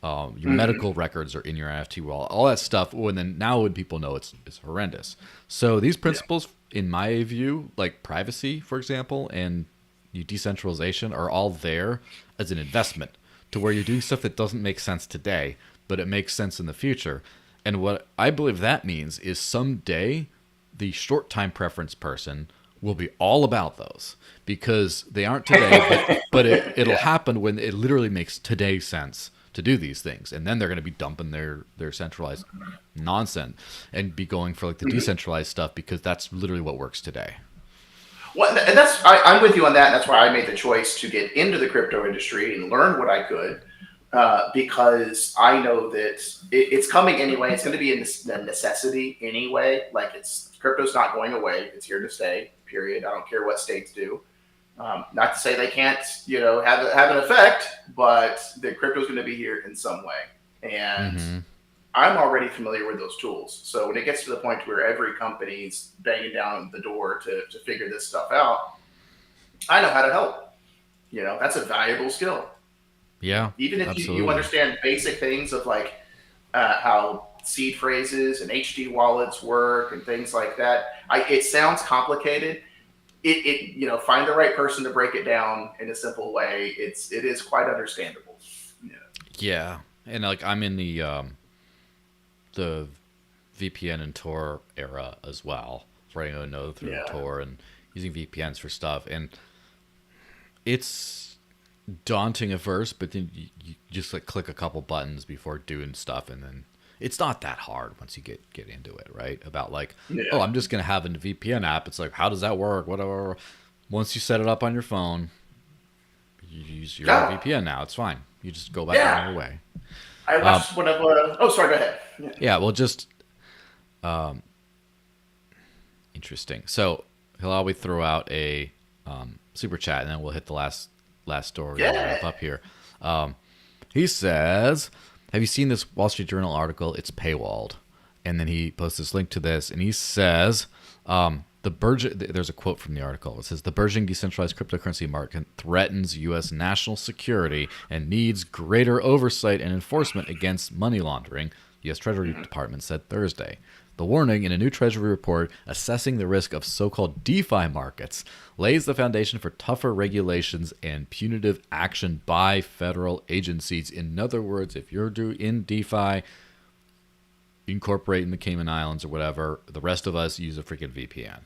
medical records are in your NFT wallet. All that stuff. When people know it's horrendous. So these principles, in my view, like privacy, for example, and decentralization, are all there as an investment to where you're doing stuff that doesn't make sense today, but it makes sense in the future. And what I believe that means is someday the short time preference person will be all about those because they aren't today, but it'll happen when it literally makes today sense to do these things. And then they're going to be dumping their centralized nonsense and be going for like the decentralized stuff because that's literally what works today. Well, and I'm with you on that. And that's why I made the choice to get into the crypto industry and learn what I could. Because I know that it's coming anyway. It's going to be a necessity anyway. Like crypto's not going away. It's here to stay, period. I don't care what states do. Not to say they can't, have an effect, but the crypto's going to be here in some way. And I'm already familiar with those tools. So when it gets to the point where every company's banging down the door to figure this stuff out, I know how to help. That's a valuable skill. Yeah, even if you understand basic things of like how seed phrases and HD wallets work and things like that. It sounds complicated. Find the right person to break it down in a simple way. It is quite understandable. Yeah, and like I'm in the VPN and Tor era as well, writing a node through Tor and using VPNs for stuff, and it's daunting at first, but then you just like click a couple buttons before doing stuff, and then it's not that hard once you get into it, right? About like, oh, I'm just gonna have a VPN app. It's like, how does that work? Whatever. Once you set it up on your phone, you use your VPN now. It's fine. You just go back on your way. I watched one of. Oh, sorry. Go ahead. Yeah. Well, just interesting. So Hilawe throw out a super chat, and then we'll hit the last story and wrap up here. He says, have you seen this Wall Street Journal article? It's paywalled. And then he posts this link to this, and he says, there's a quote from the article. It says, the burgeoning decentralized cryptocurrency market threatens U.S. national security and needs greater oversight and enforcement against money laundering, the U.S. Treasury Department said Thursday. The warning in a new Treasury report assessing the risk of so-called DeFi markets lays the foundation for tougher regulations and punitive action by federal agencies. In other words, if you're in DeFi, incorporate in the Cayman Islands or whatever, the rest of us use a freaking VPN.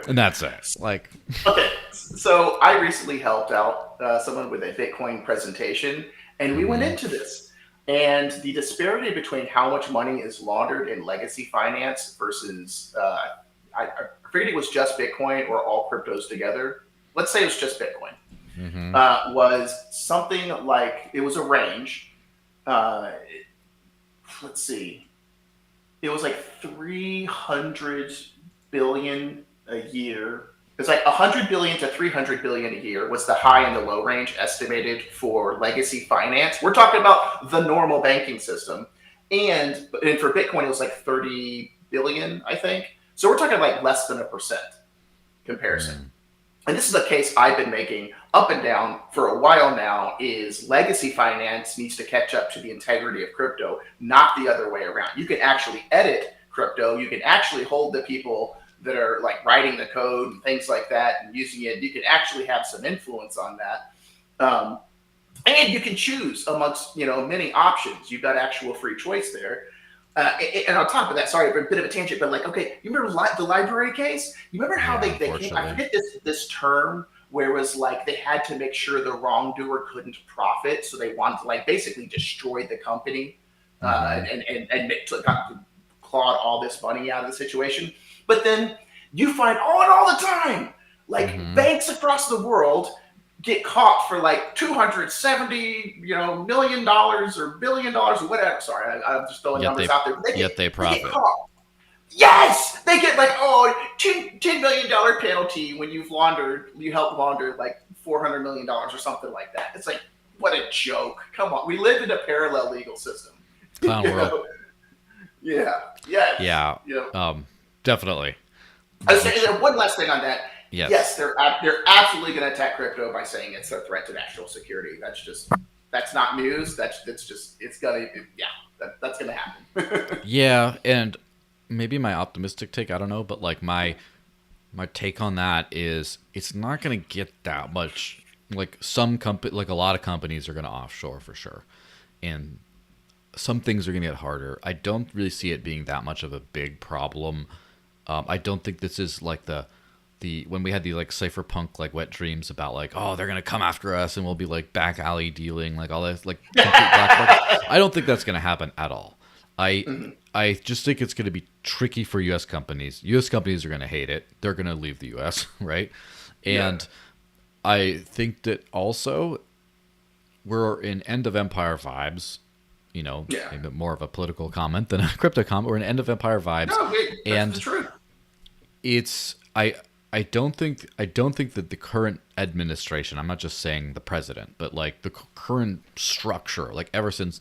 And that's it. Like, okay, so I recently helped out someone with a Bitcoin presentation, and we went into this. And the disparity between how much money is laundered in legacy finance versus, I figured it was just Bitcoin or all cryptos together. Let's say it was just Bitcoin. Was something like, it was a range. Let's see. It was like 300 billion a year. It's like 100 billion to 300 billion a year was the high and the low range estimated for legacy finance. We're talking about the normal banking system. And for Bitcoin, it was like 30 billion, I think. So we're talking like less than 1% comparison. And this is a case I've been making up and down for a while now, is legacy finance needs to catch up to the integrity of crypto, not the other way around. You can actually edit crypto. You can actually hold the people that are like writing the code and things like that and using it. You can actually have some influence on that. And you can choose amongst, many options. You've got actual free choice there. And on top of that, sorry for a bit of a tangent, but like, okay, you remember the library case? You remember how they came, I forget this term, where it was like they had to make sure the wrongdoer couldn't profit. So they wanted to like basically destroy the company and clawed all this money out of the situation. But then you find all the time, like banks across the world get caught for like $270 million or $1 billion or whatever. Sorry, I'm just throwing numbers out there. They profit. They get caught. Yes, they get like $10 million penalty when you help launder like $400 million or something like that. It's like, what a joke! Come on, we live in a parallel legal system. Clown world. Yeah. Definitely. I was saying one last thing on that. Yes, they're absolutely going to attack crypto by saying it's a threat to national security. That's not news. That's gonna happen. Yeah, and maybe my optimistic take, I don't know, but like my take on that is it's not going to get that much. Like a lot of companies are going to offshore for sure, and some things are going to get harder. I don't really see it being that much of a big problem. I don't think this is like the when we had the like cypherpunk like wet dreams about like, oh, they're gonna come after us and we'll be like back alley dealing, like all this like complete black. I don't think that's gonna happen at all. I just think it's gonna be tricky for U.S. companies. U.S. companies are gonna hate it. They're gonna leave the U.S. right, and I think that also we're in end of empire vibes. Maybe more of a political comment than a crypto comment. We're in end of empire vibes. No, that's the truth. It's I don't think that the current administration, I'm not just saying the president, but like the current structure, like ever since,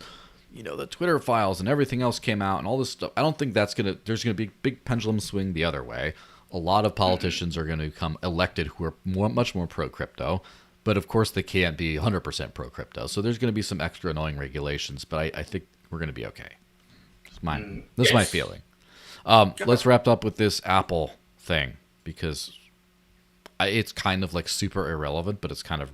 the Twitter files and everything else came out and all this stuff, I don't think there's going to be a big pendulum swing the other way. A lot of politicians are going to become elected who are much more pro-crypto, but of course they can't be 100% pro-crypto. So there's going to be some extra annoying regulations, but I think we're going to be okay. This is my feeling. Let's wrap up with this Apple thing, because it's kind of like super irrelevant, but it's kind of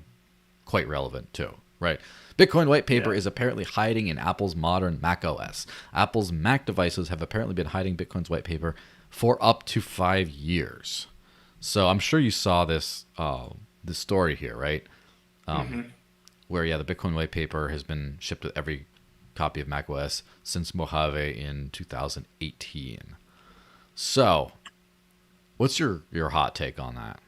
quite relevant too, right? Bitcoin white paper is apparently hiding in Apple's modern macOS. Apple's Mac devices have apparently been hiding Bitcoin's white paper for up to 5 years. So I'm sure you saw this story here, right? Where the Bitcoin white paper has been shipped with every copy of macOS since Mojave in 2018. So, what's your hot take on that?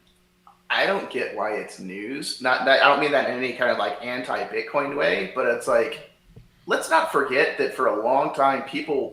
I don't get why it's news. Not that I don't mean that in any kind of like anti-Bitcoin way, but it's like, let's not forget that for a long time,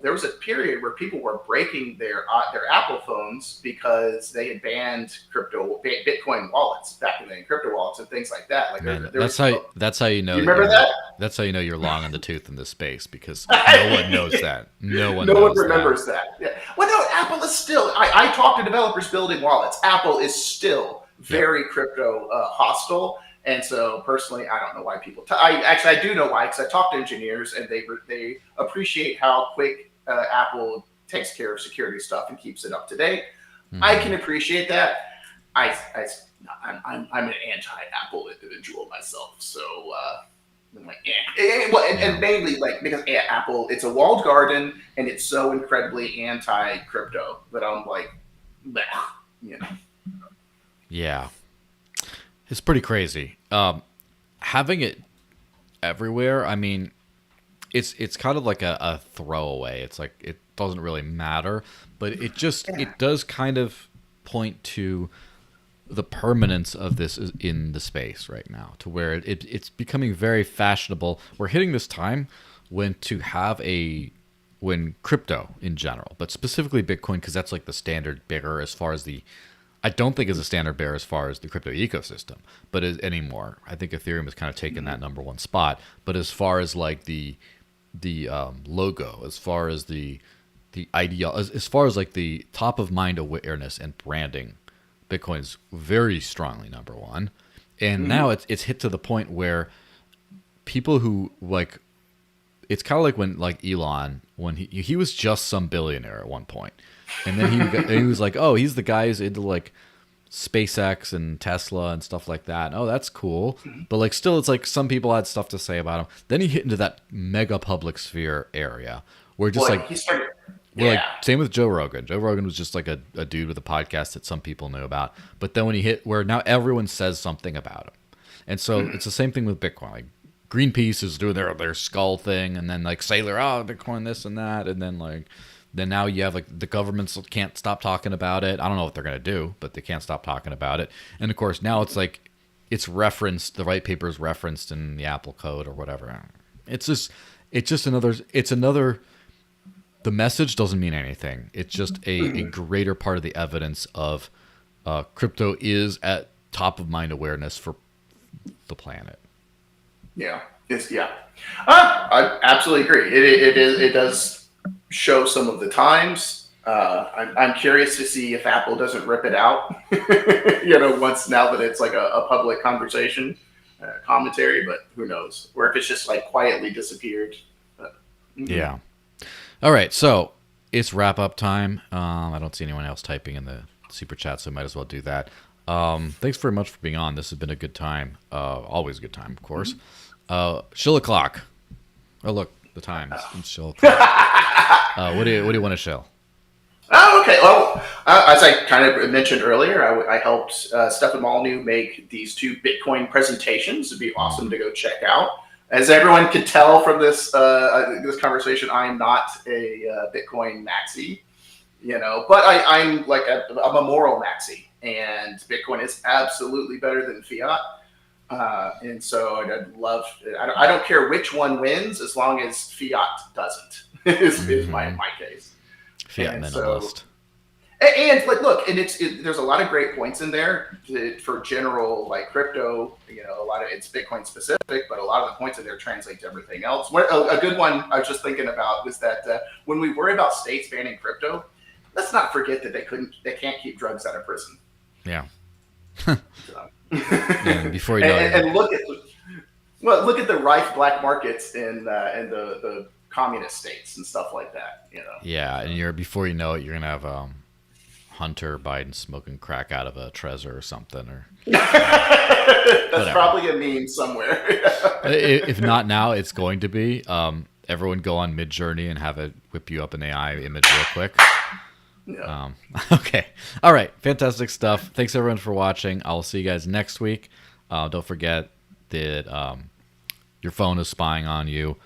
there was a period where people were breaking their Apple phones because they had banned Bitcoin wallets back in the crypto wallets and things like that. Like that's how you know. You remember that? That's how you know you're long in the tooth in this space, because no one knows that. No one remembers that. Yeah. Well, no, Apple is still. I talk to developers building wallets. Apple is still very crypto hostile. And so personally, I don't know why people. I do know why, because I talk to engineers and they appreciate how quick Apple takes care of security stuff and keeps it up to date. I can appreciate that. I'm an anti-Apple individual myself, so I'm like, and mainly like because Apple, it's a walled garden and it's so incredibly anti-crypto that I'm like, Yeah. It's pretty crazy. Having it everywhere, I mean, it's kind of like a throwaway. It's like it doesn't really matter, but it does kind of point to the permanence of this in the space right now, to where it's becoming very fashionable. We're hitting this time when crypto in general, but specifically Bitcoin, because that's like the standard bearer as far as I don't think is a standard bearer as far as the crypto ecosystem, but anymore. I think Ethereum has kind of taken that number one spot. But as far as like the logo, as far as the ideal, as far as like the top of mind awareness and branding, Bitcoin's very strongly number one. And now it's hit to the point where people who like, it's kind of like when like Elon, when he was just some billionaire at one point. And then he was like, oh, he's the guy who's into like SpaceX and Tesla and stuff like that. Oh, that's cool. But like still it's like some people had stuff to say about him. Then he hit into that mega public sphere area where just Well, like he started. like same with Joe Rogan. Joe Rogan was just like a dude with a podcast that some people knew about. But then when he hit where now everyone says something about him. And so it's the same thing with Bitcoin. Like Greenpeace is doing their skull thing, and then like Saylor, oh, Bitcoin this and that, and then now you have like the governments can't stop talking about it. I don't know what they're gonna do, but they can't stop talking about it. And of course now it's like it's referenced, the white paper is referenced in the Apple code or whatever. It's just another. The message doesn't mean anything. It's just a greater part of the evidence of crypto is at top of mind awareness for the planet. Yeah. I absolutely agree. It does show some of the times. I'm curious to see if Apple doesn't rip it out, once now that it's like a public conversation, commentary, but who knows? Or if it's just like quietly disappeared. Yeah. All right. So it's wrap up time. I don't see anyone else typing in the super chat, so I might as well do that. Thanks very much for being on. This has been a good time. Always a good time, of course. Shill-o'clock. Oh, look, the time. It's Shill-o'clock. What do you want to shill? Oh, okay. Well, as I kind of mentioned earlier, I helped Stefan Molyneux make these 2 Bitcoin presentations. It'd be awesome to go check out. As everyone could tell from this conversation, I am not a Bitcoin maxi, but I'm a moral maxi, and Bitcoin is absolutely better than fiat. And so I'd love. I don't care which one wins as long as fiat doesn't. is my case. Fiat minimalist. And look, and there's a lot of great points in there for general like crypto. A lot of it's Bitcoin specific, but a lot of the points in there translate to everything else. A good one I was just thinking about was that when we worry about states banning crypto, let's not forget that they can't keep drugs out of prison. Yeah. So. Yeah, before you know it. And look at the rife black markets in the communist states and stuff like that. Yeah, and before you know it, you're gonna have Hunter Biden smoking crack out of a Trezor or something, or that's probably a meme somewhere. If not now, it's going to be. Everyone go on Midjourney and have it whip you up an AI image real quick. Yeah. Okay. All right. Fantastic stuff. Thanks everyone for watching. I'll see you guys next week. Don't forget that your phone is spying on you.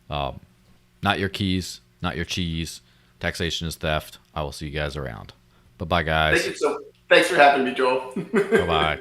Not your keys, not your cheese. Taxation is theft. I will see you guys around. Bye-bye, guys. Thanks for having me, Joel. Bye-bye.